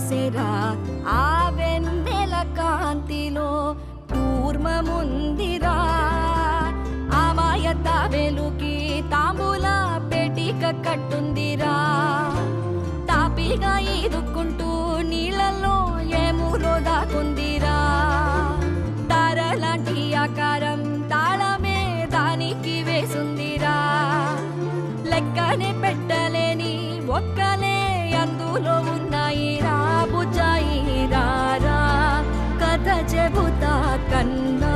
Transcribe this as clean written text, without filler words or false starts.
పూసెరా ఆ వెన్నెల కాంతిలో కూర్మముందిరా ఆమాయత వెలుకి తాంబూల పెటిక కట్టుందిరా తాపిగా ఈదుకుంటూ నీళ్ళల్లో ఏములో దాకుందిరా తారలాంటి ఆకారం తాళమే దానికి వేసుందిరా లెక్కనే పెట్టలేని ఒక్కలే అందులో ఉన్నాయిరా బుజ్జాయి రారా కథ చెబుతా కన్నా